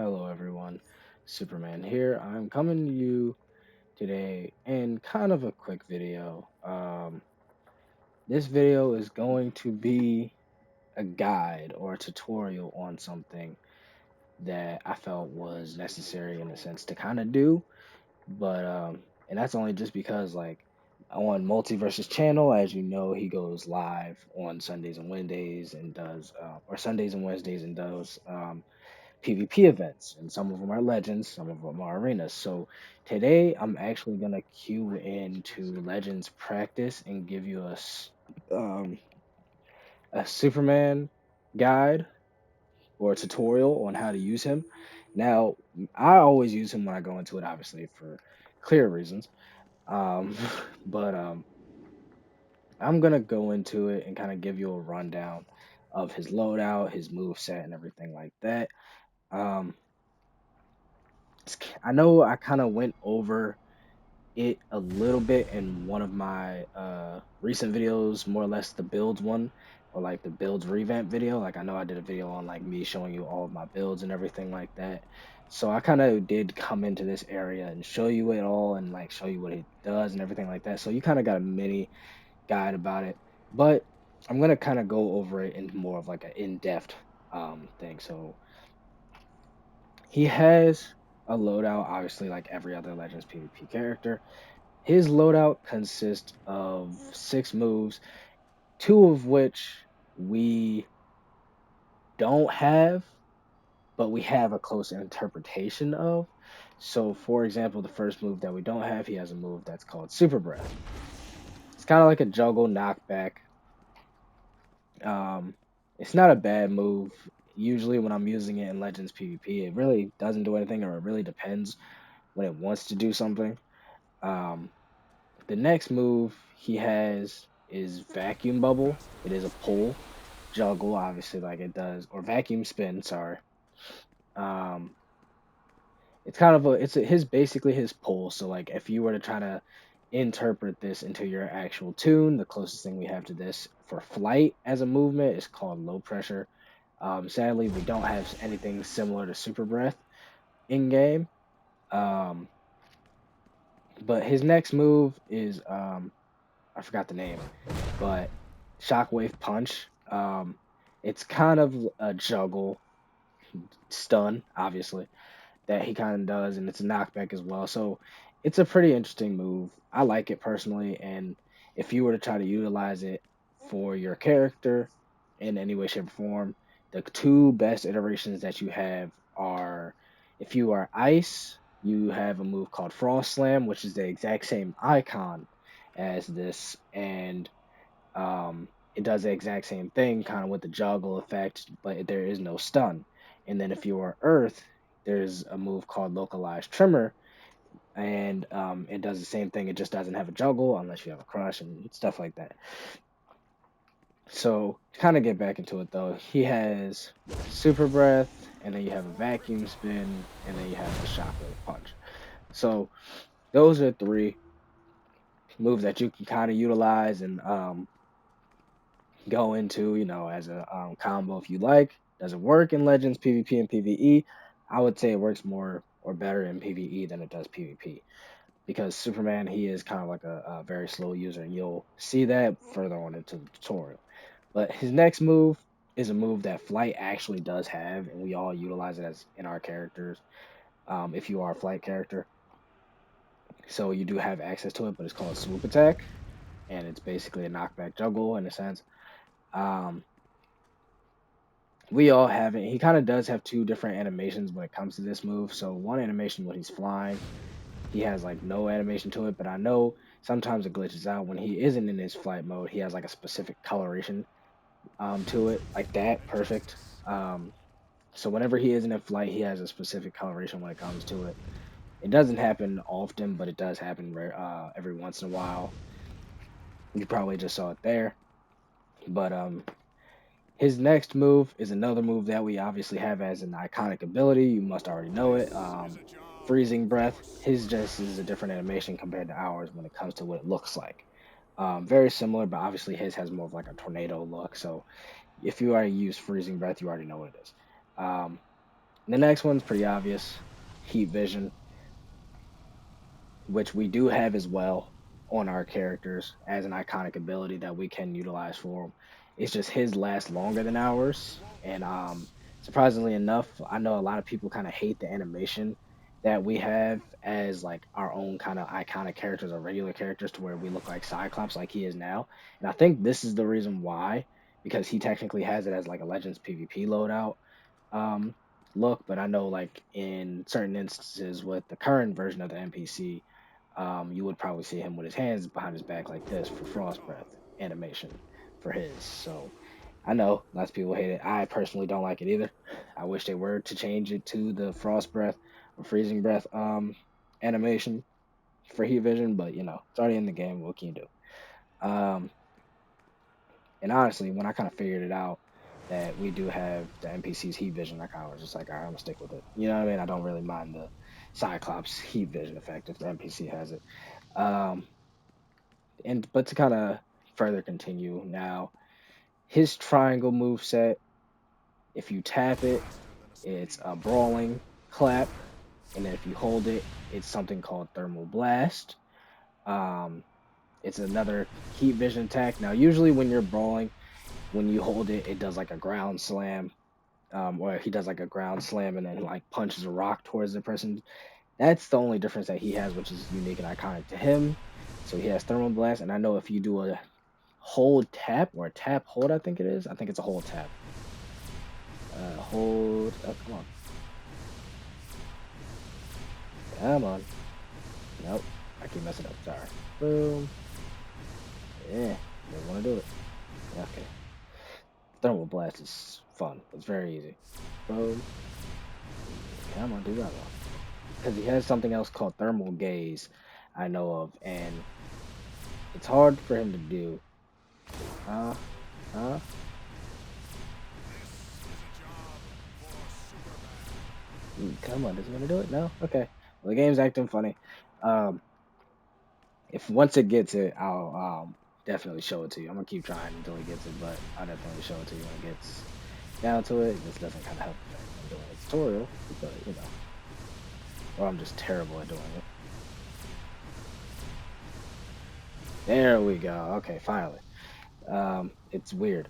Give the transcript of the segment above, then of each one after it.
Hello, everyone. Superman here. I'm coming to you today in kind of a quick video. This video is going to be a guide or a tutorial on something that I felt was necessary in a sense to kind of do, and that's only just because, like, on Multiverse's channel, as you know, he goes live on Sundays and Wednesdays and does, or Sundays and Wednesdays and does PvP events, and some of them are legends, some of them are arenas. So today I'm actually gonna cue into legends practice and give you um, a Superman guide or a tutorial on how to use him. Now, I always use him when I go into it, obviously for clear reasons. Um, but I'm gonna go into it and kind of give you a rundown of his loadout, his move set, and everything like that. Um, I know I kind of went over it a little bit in one of my recent videos, more or less the builds one, or like the builds revamp video. Like, I know I did a video on like me showing you all of my builds and everything like that. So I kind of did come into this area and show you it all and like show you what it does and everything like that. So you kind of got a mini guide about it. But I'm gonna kind of go over it in more of like an in-depth thing. So he has a loadout, obviously, like every other Legends PvP character. His loadout consists of six moves, two of which we don't have, but we have a close interpretation of. So, for example, the first move that we don't have, he has a move that's called Super Breath. It's kind of like a juggle knockback. Um, it's not a bad move. Usually, when I'm using it in Legends PvP, it really doesn't do anything, or it really depends when it wants to do something. Um, The next move he has is Vacuum Bubble. It is a pull juggle, obviously, like it does, or Vacuum Spin. Sorry. Um, it's kind of his basically his pull. So like if you were to try to interpret this into your actual tune, the closest thing we have to this for flight as a movement is called low pressure. Sadly, we don't have anything similar to Super Breath in game. Um, but his next move is I forgot the name, but Shockwave Punch. It's kind of a juggle stun, obviously, that he kind of does, and it's a knockback as well. So it's a pretty interesting move. I like it personally, and if you were to try to utilize it for your character in any way, shape, or form, the two best iterations that you have are if you are Ice, you have a move called Frost Slam, which is the exact same icon as this, and um, it does the exact same thing, kind of with the juggle effect, but there is no stun. And then if you are Earth, there's a move called Localized Tremor, and it does the same thing. It just doesn't have a juggle unless you have a crush and stuff like that. So to kind of get back into it though, he has Super Breath, and then you have a Vacuum Spin, and then you have the Shockwave Punch. So those are three moves that you can kind of utilize and go into, as a combo if you like. Does it work in Legends, PvP, and PvE? I would say it works more or better in PvE than it does PvP because Superman, he is kind of like a very slow user, and you'll see that further on into the tutorial. But his next move is a move that Flight actually does have, and we all utilize it as in our characters. If you are a Flight character, so you do have access to it, but it's called Swoop Attack, and it's basically a knockback juggle in a sense. Um, we all have it. He kind of does have two different animations when it comes to this move. So one animation when he's flying, he has like no animation to it, but I know sometimes it glitches out when he isn't in his flight mode. He has like a specific coloration to it, like that, perfect. Um, so whenever he isn't in flight, he has a specific coloration when it comes to it. It doesn't happen often, but it does happen every once in a while. You probably just saw it there, but his next move is another move that we obviously have as an iconic ability. You must already know it. Freezing Breath. His just is a different animation compared to ours when it comes to what it looks like. Very similar, but obviously his has more of like a tornado look. So if you already use Freezing Breath, you already know what it is. Um, The next one's pretty obvious, heat vision, which we do have as well on our characters as an iconic ability that we can utilize for him. It's just his lasts longer than ours, and surprisingly enough, I know a lot of people kind of hate the animation that we have as like our own kind of iconic characters or regular characters to where we look like Cyclops like he is now. And I think this is the reason why, because he technically has it as like a Legends PvP loadout um, look, but I know like in certain instances with the current version of the NPC, you would probably see him with his hands behind his back like this for frost breath animation for his. So I know lots of people hate it. I personally don't like it either. I wish they were to change it to the frost breath or freezing breath animation for heat vision, but you know, it's already in the game. What can you do? And honestly, when I kind of figured it out that we do have the NPC's heat vision, I kind of was just like, all right, I'm gonna stick with it. You know what I mean? I don't really mind the Cyclops heat vision effect if the NPC has it. Um, and but to kind of further continue now, his triangle move set, if you tap it, it's a brawling clap, and then if you hold it, it's something called thermal blast. Um, it's another heat vision attack. Now, usually when you're brawling, when you hold it, it does like a ground slam, where he does like a ground slam and then like punches a rock towards the person. That's the only difference that he has, which is unique and iconic to him. So he has thermal blast, and I know if you do a hold tap or a tap hold, I think it is. I think it's a hold tap. Hold. Oh, come on, come on. Nope, I keep messing up. Sorry. Boom. Yeah, didn't want to do it. Okay. Thermal blast is fun. It's very easy. Boom. Come on, do that one. Because he has something else called thermal gaze, I know of, and it's hard for him to do. Uh, uh, come on, does he want to do it? No? Okay. Well, the game's acting funny. Um, if once it gets it, I'll definitely show it to you. I'm gonna keep trying until he gets it, but I'll definitely show it to you when it gets down to it. This doesn't kind of help the fact that I'm doing a tutorial, but you know, or I'm just terrible at doing it. There we go. Okay, finally. It's weird,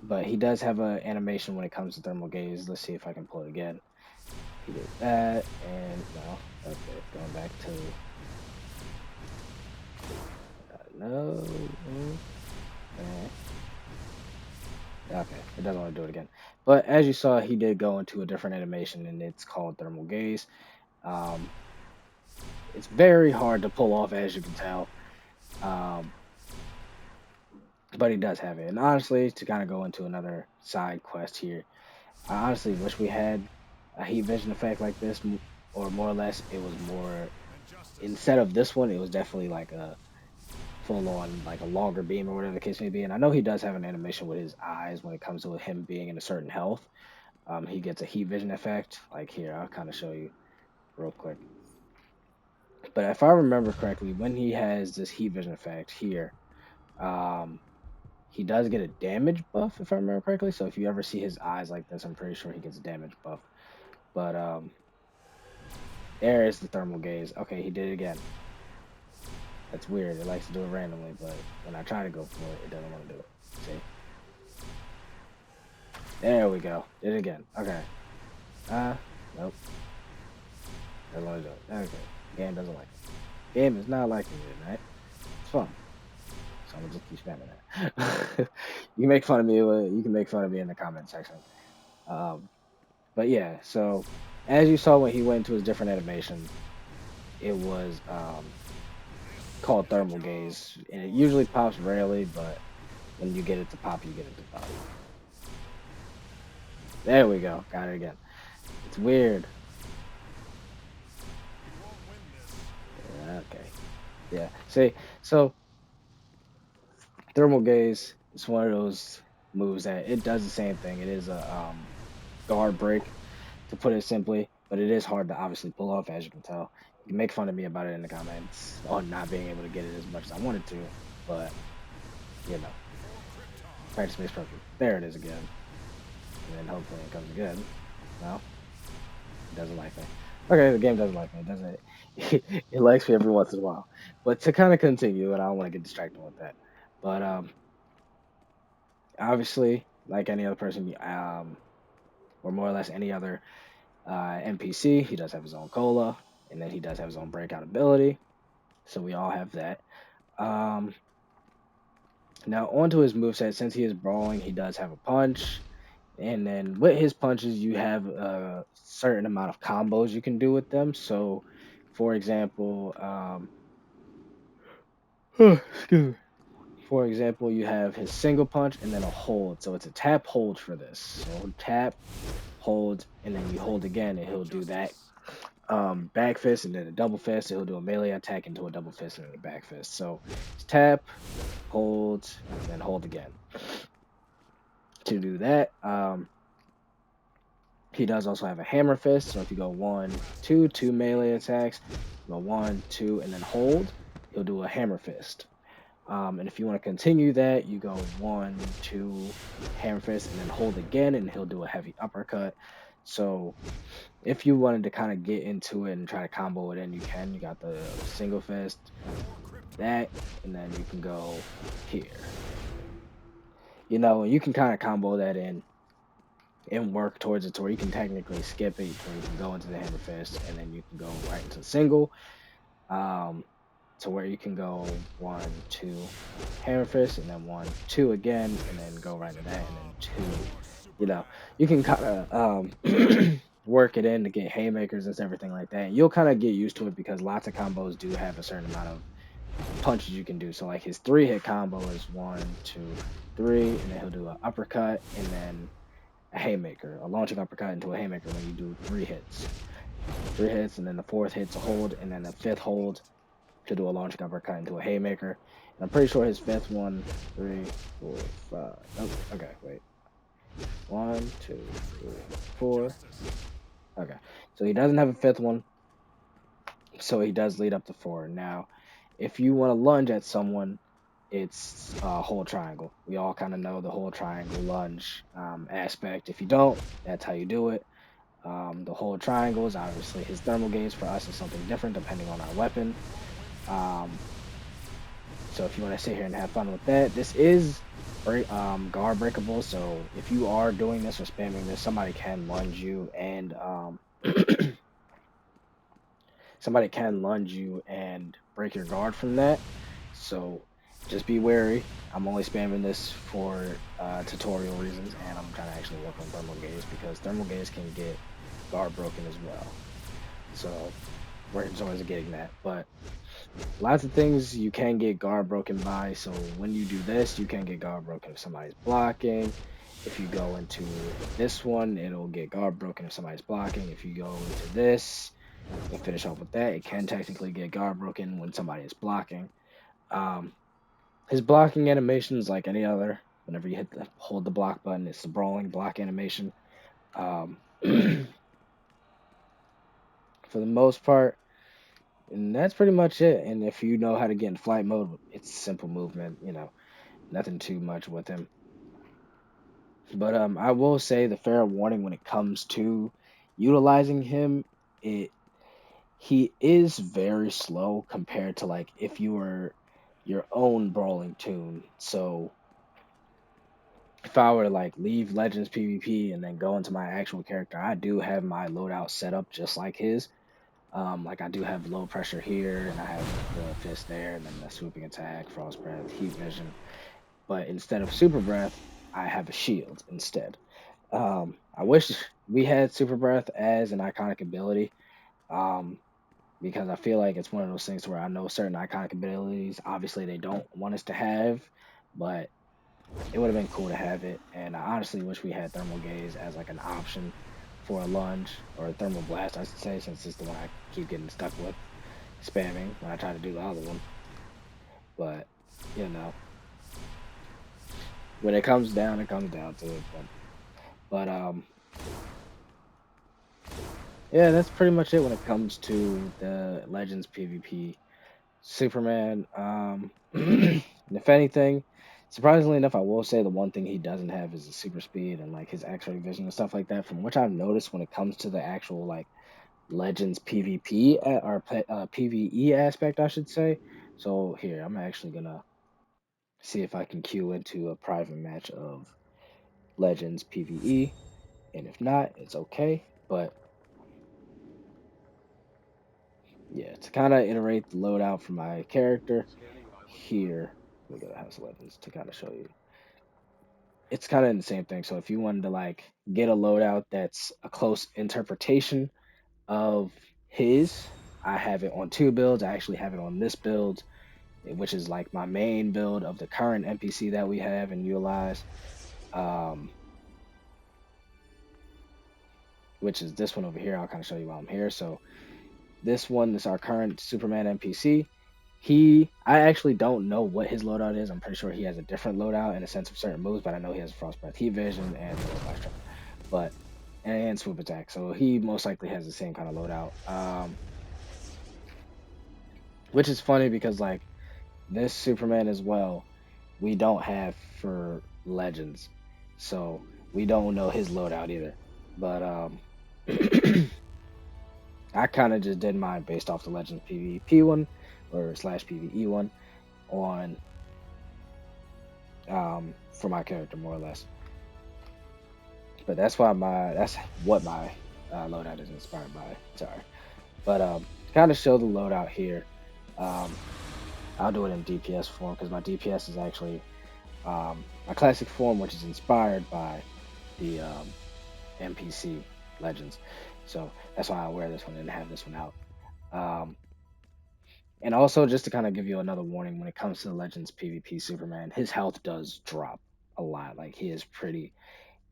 but he does have an animation when it comes to thermal gaze. Let's see if I can pull it again. He did that, and no. Okay, going back to no. eh, Okay, it doesn't want to do it again. But as you saw, he did go into a different animation, and it's called thermal gaze. Um, it's very hard to pull off, as you can tell. Um, but he does have it. And honestly, to kind of go into another side quest here, I honestly wish we had a heat vision effect like this, or more or less, it was more instead of this one, it was definitely like a full on like a longer beam or whatever the case may be. And I know he does have an animation with his eyes when it comes to him being in a certain health. He gets a heat vision effect. Like here, I'll kind of show you real quick. But if I remember correctly, when he has this heat vision effect here, um, he does get a damage buff if I remember correctly. So if you ever see his eyes like this, I'm pretty sure he gets a damage buff. But there is the thermal gaze. Okay, he did it again. That's weird. It likes to do it randomly, but when I try to go for it, it doesn't want to do it. See? There we go. Did it again. Okay. Nope. Doesn't want to do it. Okay. Game doesn't like it. Game is not liking it, right? It's fun. So I'm gonna just keep spamming that. You can make fun of me. You can make fun of me in the comment section. Um, but yeah. So as you saw when he went into his different animation, it was called thermal gaze, and it usually pops rarely, but when you get it to pop, you get it to pop. There we go. Got it again. It's weird. Okay. Yeah. See, so thermal gaze is one of those moves that it does the same thing. It is a guard break, to put it simply, but it is hard to obviously pull off, as you can tell. You can make fun of me about it in the comments on not being able to get it as much as I wanted to, but you know, practice makes perfect. There it is again, and then hopefully it comes again. No. doesn't like me. Okay, the game doesn't like me. It doesn't. It likes me every once in a while. But to kind of continue, and I don't want to get distracted with that. But obviously, like any other person, or more or less any other NPC, he does have his own cola, and then he does have his own breakout ability. So we all have that. Um, Now onto his moveset. Since he is brawling, he does have a punch. And then with his punches, you have a certain amount of combos you can do with them. So, for example, excuse me. For example, you have his single punch and then a hold. So it's a tap hold for this. So tap, hold, and then you hold again, and he'll do that. Back fist and then a double fist. So he'll do a melee attack into a double fist and then a back fist. So it's tap, hold, and then hold again. To do that, he does also have a hammer fist, so if you go 1, 2, two melee attacks, go 1, 2, and then hold, he'll do a hammer fist. And if you want to continue that, you go 1, 2, hammer fist, and then hold again, and he'll do a heavy uppercut. So if you wanted to kind of get into it and try to combo it in, you can. You got the single fist, that, and then you can go here. You can kind of combo that in and work towards it to where you can technically skip it, where you can go into the hammer fist and then you can go right into the single. To where you can go 1, 2 hammer fist and then 1, 2 again and then go right into that and then two. You can kind of work it in to get haymakers and everything like that. You'll kind of get used to it because lots of combos do have a certain amount of punches you can do. So like his 3-hit combo is 1, 2, 3, and then he'll do an uppercut and then a haymaker, a launching uppercut into a haymaker when you do 3 hits. 3 hits, and then the 4th hit's a hold, and then the 5th hold to do a launching uppercut into a haymaker. And I'm pretty sure his 5th one, 3, 4, 5. Oh, okay, wait. 1, 2, 3, 4. Okay, so he doesn't have a 5th one, so he does lead up to 4. Now, if you want to lunge at someone, it's a whole triangle. We all kind of know the whole triangle lunge aspect. If you don't, that's how you do it. The whole triangle is obviously his thermal gauge. For us is something different depending on our weapon. So if you want to sit here and have fun with that, this is guard breakable. So if you are doing this or spamming this, somebody can lunge you and somebody can lunge you and break your guard from that. So just be wary. I'm only spamming this for tutorial reasons, and I'm trying to actually work on thermal gauge because thermal gauge can get guard broken as well. So working towards getting that. But lots of things you can get guard broken by. So when you do this, you can get guard broken if somebody's blocking. If you go into this one, it'll get guard broken if somebody's blocking. If you go into this, and finish off with that, it can technically get guard broken when somebody is blocking. His blocking animation is like any other. Whenever you hold the block button, it's the brawling block animation. For the most part, and that's pretty much it. And if you know how to get in flight mode, it's simple movement. Nothing too much with him. But I will say the fair warning when it comes to utilizing him, he is very slow compared to like if you were your own brawling tune. So if I were to like leave Legends PvP and then go into my actual character, I do have my loadout set up just like his. Like I do have low pressure here, and I have the fist there, and then the swooping attack, frost breath, heat vision. But instead of super breath, I have a shield instead. I wish we had super breath as an iconic ability. Because I feel like it's one of those things where I know certain iconic abilities, obviously they don't want us to have, but it would have been cool to have it. And I honestly wish we had thermal gaze as like an option for a lunge or a thermal blast, I should say, since it's the one I keep getting stuck with spamming when I try to do the other one. But you know, when it comes down to it. But yeah, that's pretty much it when it comes to the Legends PvP. Superman. And if anything, surprisingly enough, I will say the one thing he doesn't have is the super speed and like his X-ray vision and stuff like that. From which I've noticed when it comes to the actual like Legends PvP or PVE aspect, I should say. So here, I'm actually gonna see if I can queue into a private match of Legends PVE, and if not, it's okay. But yeah, to kind of iterate the loadout for my character here, let me go to House of Legends to kind of show you. It's kind of the same thing. So if you wanted to like get a loadout that's a close interpretation of his, I have it on two builds. I actually have it on this build, which is like my main build of the current NPC that we have and utilize, um, which is this one over here. I'll kind of show you while I'm here. So this one is our current Superman NPC. I actually don't know what his loadout is. I'm pretty sure he has a different loadout in a sense of certain moves, but I know he has Frost Breath, Heat Vision, and Flash Trap, but and Swoop Attack. So he most likely has the same kind of loadout. Which is funny because like this Superman as well, we don't have for Legends, so we don't know his loadout either. But I kind of just did mine based off the Legends PvP one or slash PvE one on for my character more or less. But that's what my loadout is inspired by. Sorry, but to kind of show the loadout here, um, I'll do it in DPS form because my DPS is actually my classic form, which is inspired by the NPC Legends. So that's why I wear this one and have this one out. Um, and also, just to kind of give you another warning, when it comes to the Legends PvP Superman, his health does drop a lot. Like he is pretty,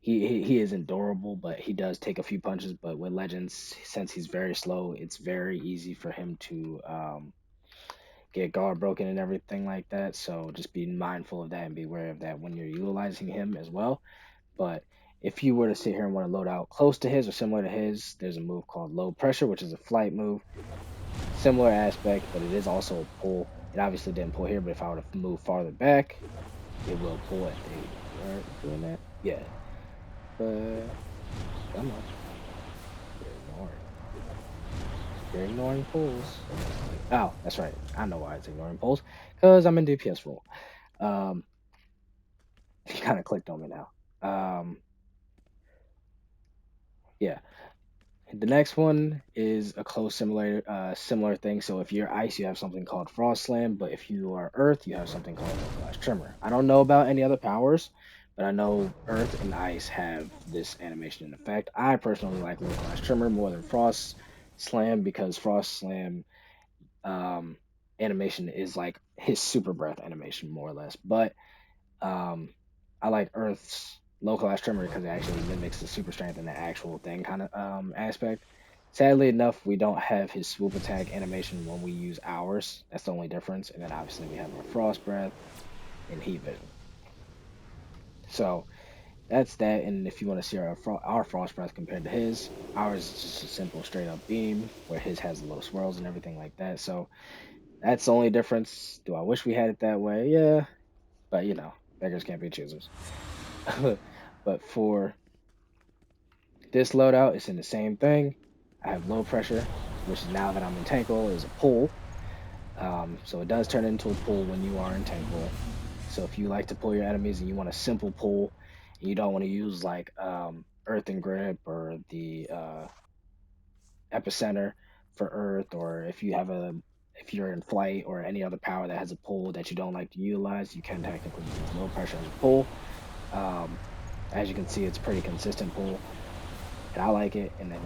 he isn't durable, but he does take a few punches. But with Legends, since he's very slow, it's very easy for him to get guard broken and everything like that. So just be mindful of that and be aware of that when you're utilizing him as well. But if you were to sit here and want to load out close to his or similar to his, there's a move called low pressure, which is a flight move. Similar aspect, but it is also a pull. It obviously didn't pull here, but if I were to move farther back, it will pull if they weren't doing that. Yeah, but come on, you're ignoring. You're ignoring pulls. Oh, that's right. I know why it's ignoring pulls because I'm in DPS role. Um, he kind of clicked on me now. Yeah. The next one is a close similar thing. So if you're ice, you have something called frost slam, but if you are earth, you have something called localized tremor. I don't know about any other powers, but I know earth and ice have this animation in effect. I personally like localized tremor more than frost slam because frost slam um, animation is like his super breath animation more or less. But um, I like Earth's localized tremor because it actually mimics the super strength and the actual thing kind of aspect. Sadly enough, we don't have his swoop attack animation when we use ours. That's the only difference. And then obviously we have our frost breath and heat vision. So that's that. And if you want to see our frost breath compared to his, ours is just a simple straight up beam, where his has the little swirls and everything like that. So that's the only difference. Do I wish we had it that way? Yeah, but beggars can't be choosers. But for this loadout, it's in the same thing. I have low pressure, which is now that I'm in tank role is a pull. So it does turn into a pull when you are in tank role. So if you like to pull your enemies and you want a simple pull, and you don't want to use like Earth and Grip or the Epicenter for Earth, or if you're in flight or any other power that has a pull that you don't like to utilize, you can technically use low pressure as a pull. Um, as you can see, it's pretty consistent pull, and I like it. And then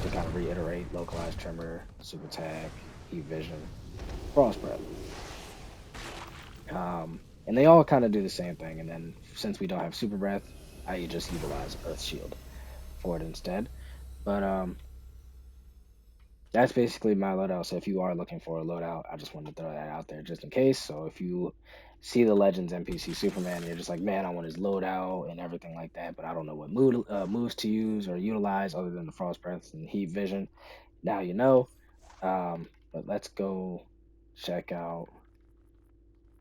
to kind of reiterate, localized tremor, super attack, heat vision, frost breath, and they all kind of do the same thing. And then since we don't have super breath, I just utilize Earth Shield for it instead. But that's basically my loadout. So if you are looking for a loadout, I just wanted to throw that out there just in case. So if you see the Legends NPC Superman, and you're just like, man, I want his loadout and everything like that, but I don't know what moves to use or utilize other than the Frost Breath and Heat Vision. Now you know. But let's go check out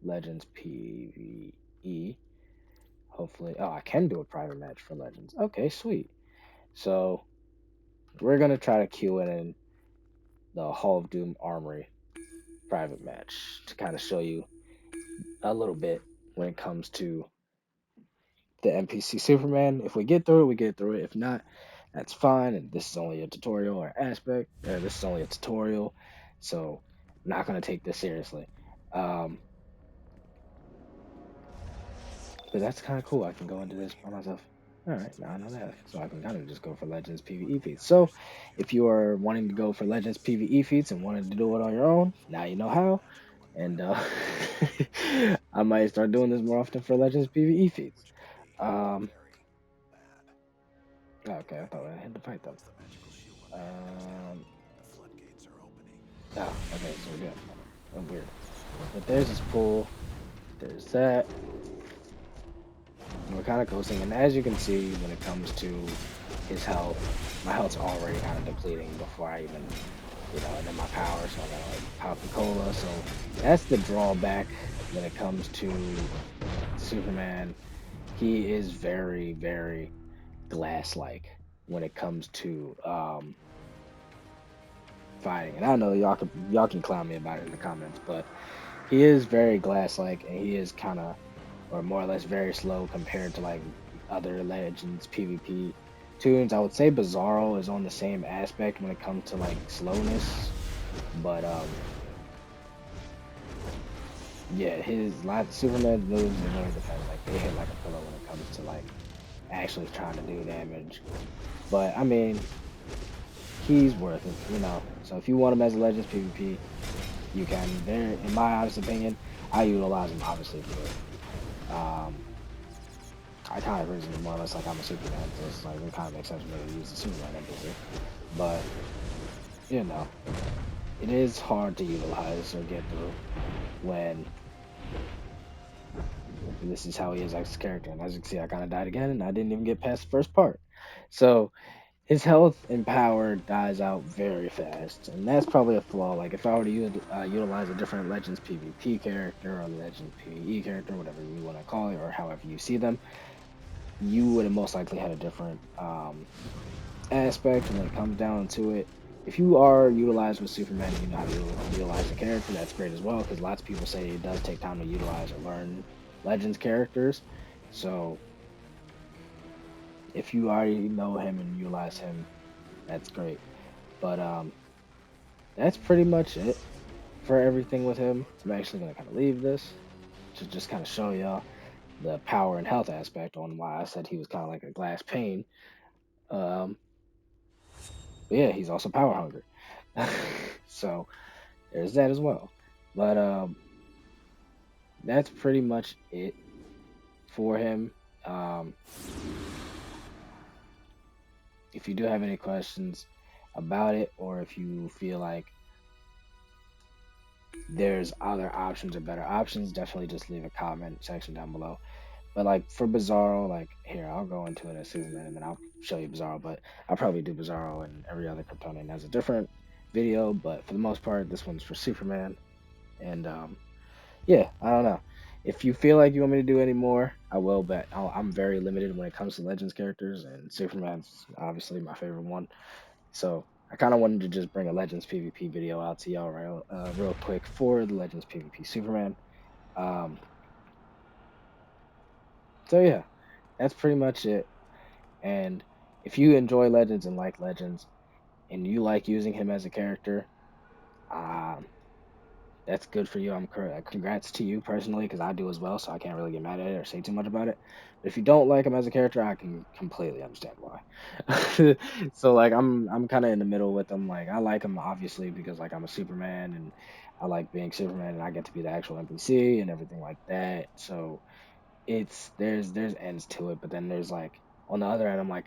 Legends PVE. Hopefully, oh, I can do a private match for Legends. Okay, sweet. So we're gonna try to queue it in. the Hall of Doom Armory private match to kind of show you a little bit when it comes to the NPC Superman. If we get through it, we get through it. If not, that's fine. And this is only a tutorial or aspect. This is only a tutorial, so I'm not gonna take this seriously. Um, but that's kind of cool. I can go into this by myself. All right, now I know that, so I can kind of just go for Legends PVE feats. So, if you are wanting to go for Legends PVE feats and wanting to do it on your own, now you know how. And I might start doing this more often for Legends PVE feats. Um, okay, I thought I had to fight them. Um, okay, so we're good. Oh, weird. But there's this pool. There's that. And we're kind of coasting. And as you can see, when it comes to his health, my health's already kind of depleting before I even, and then my power. So I got like Papa Cola. So that's the drawback when it comes to Superman. He is very, very glass-like when it comes to fighting. And I know y'all can clown me about it in the comments, but he is very glass-like, and he is kind of, or more or less, very slow compared to like other Legends PvP tunes. I would say Bizarro is on the same aspect when it comes to like slowness, but yeah, his lot Superman's moves it really depends. Like they hit like a pillow when it comes to like actually trying to do damage. But I mean, he's worth it. So if you want him as a Legends PvP, you can. There, in my honest opinion, I utilize him obviously for I kind of reason more or less like I'm a Superman, so it's like it kind of makes sense for me to use the Superman NPC. But you know, it is hard to utilize or get through when this is how he is as his character. And as you can see, I kind of died again, and I didn't even get past the first part. So his health and power dies out very fast, and that's probably a flaw. Like if I were to utilize a different Legends PvP character or Legends PvE character, whatever you want to call it, or however you see them, you would have most likely had a different aspect when it comes down to it. If you are utilized with Superman, you know how to utilize the character. That's great as well, because lots of people say it does take time to utilize or learn Legends characters. So if you already know him and utilize him, that's great. But that's pretty much it for everything with him. I'm actually gonna kind of leave this to just kind of show y'all the power and health aspect on why I said he was kind of like a glass pane. Um, but yeah, he's also power hungry. So there's that as well. But that's pretty much it for him. Um, if you do have any questions about it, or if you feel like there's other options or better options, definitely just leave a comment section down below. But like for Bizarro, like here, I'll go into it as Superman and then I'll show you Bizarro. But I'll probably do Bizarro and every other Kryptonian as a different video. But for the most part, this one's for Superman. And yeah, I don't know. If you feel like you want me to do any more, I will. But I'm very limited when it comes to Legends characters, and Superman's obviously my favorite one. So I kind of wanted to just bring a Legends PvP video out to y'all real quick for the Legends PvP Superman. Um, so yeah, that's pretty much it. And if you enjoy Legends and like Legends, and you like using him as a character, um, that's good for you. Congrats to you personally, because I do as well, so I can't really get mad at it or say too much about it. But if you don't like him as a character, I can completely understand why. So like I'm kind of in the middle with him. Like I like him obviously because like I'm a Superman and I like being Superman and I get to be the actual NPC and everything like that. So there's ends to it, but then there's like on the other end, I'm like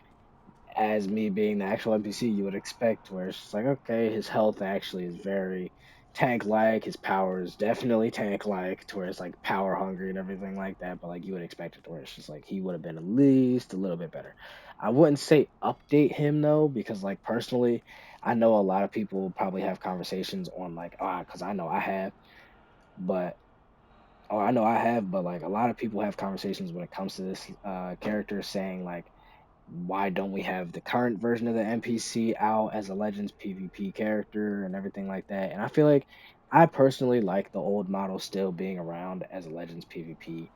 as me being the actual NPC you would expect, where it's just like, okay, his health actually is very tank-like, his power is definitely tank-like, to where it's like power hungry and everything like that, but like you would expect it to where it's just like he would have been at least a little bit better. I wouldn't say update him though, because like personally, I know a lot of people probably have conversations on like, because I know I have, but but like a lot of people have conversations when it comes to this character saying like why don't we have the current version of the NPC out as a Legends PvP character and everything like that. And I feel like I personally like the old model still being around as a Legends PvP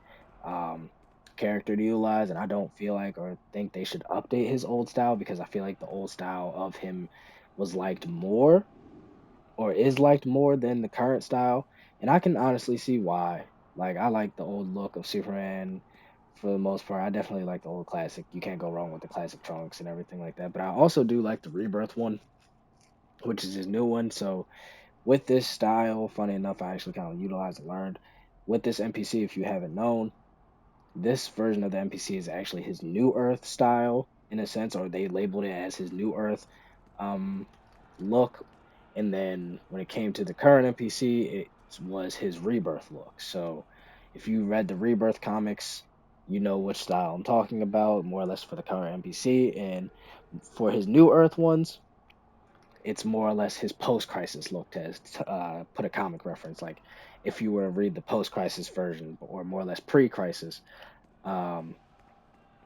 um, character to utilize, and I don't feel like or think they should update his old style because I feel like the old style of him was liked more or is liked more than the current style. And I can honestly see why. Like I like the old look of Superman for the most part. I definitely like the old classic. You can't go wrong with the classic trunks and everything like that. But I also do like the Rebirth one, which is his new one. So with this style, funny enough, I actually kind of utilized and learned with this NPC. If you haven't known, this version of the NPC is actually his New Earth style in a sense, or they labeled it as his New Earth um, look. And then when it came to the current NPC, it was his Rebirth look. So if you read the Rebirth comics, you know which style I'm talking about, more or less for the current NPC. And for his New Earth ones, it's more or less his post-crisis look to put a comic reference. Like if you were to read the post-crisis version, or more or less pre-crisis um,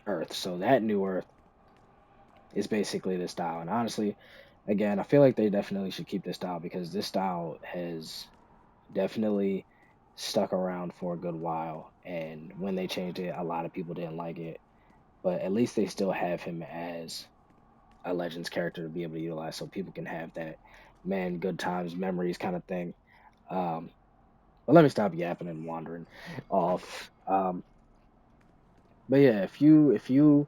Earth. So that New Earth is basically this style. And honestly, again, I feel like they definitely should keep this style because this style has definitely stuck around for a good while. And when they changed it, a lot of people didn't like it. But at least they still have him as a Legends character to be able to utilize so people can have that man, good times, memories kind of thing. Um, but let me stop yapping and wandering off. But yeah, if you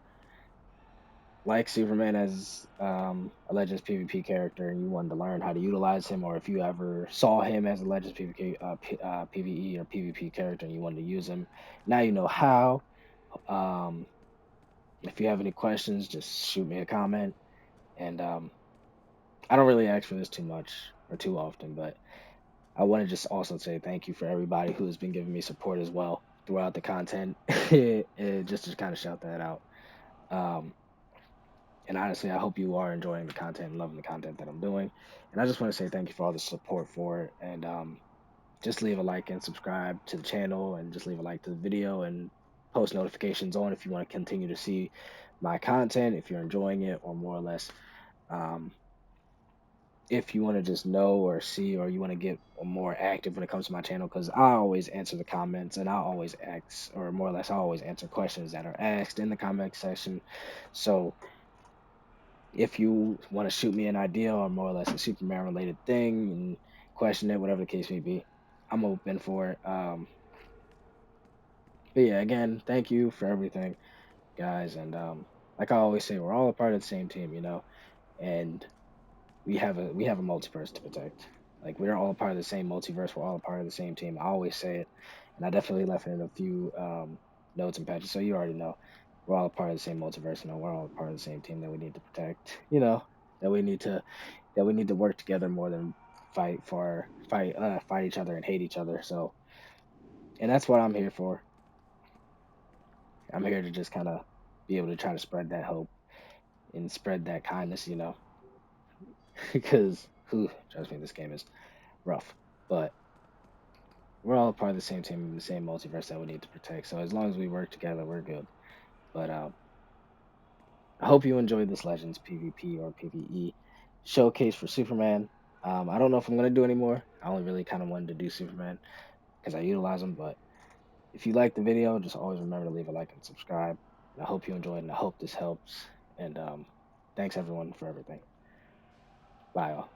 like Superman as a Legends PvP character and you wanted to learn how to utilize him, or if you ever saw him as a Legends PvE or PvP character and you wanted to use him, now you know how. Um, if you have any questions, just shoot me a comment. And I don't really ask for this too much or too often, but I want to just also say thank you for everybody who has been giving me support as well throughout the content. Just to kind of shout that out. Um, And honestly, I hope you are enjoying the content and loving the content that I'm doing. And I just want to say thank you for all the support for it. And just leave a like and subscribe to the channel and just leave a like to the video and post notifications on if you want to continue to see my content, if you're enjoying it, or more or less, um, if you want to just know or see or you want to get more active when it comes to my channel, because I always answer the comments and I always ask, or more or less, I always answer questions that are asked in the comment section. So if you want to shoot me an idea or more or less a Superman related thing and question it, whatever the case may be, I'm open for it. But yeah, again, thank you for everything, guys. And like I always say, we're all a part of the same team, and we have a multiverse to protect. Like we're all a part of the same multiverse. We're all a part of the same team. I always say it, and I definitely left it in a few notes and patches, so you already know. We're all a part of the same multiverse. We're all a part of the same team that we need to protect. That we need to work together more than fight each other and hate each other. So, and that's what I'm here for. I'm here to just kind of be able to try to spread that hope and spread that kindness, because who trust me, this game is rough, but we're all a part of the same team in the same multiverse that we need to protect. So as long as we work together, we're good. But I hope you enjoyed this Legends PvP or PvE showcase for Superman. I don't know if I'm gonna do any more. I only really kind of wanted to do Superman because I utilize him. But if you like the video, just always remember to leave a like and subscribe. And I hope you enjoyed, and I hope this helps. And thanks everyone for everything. Bye, all.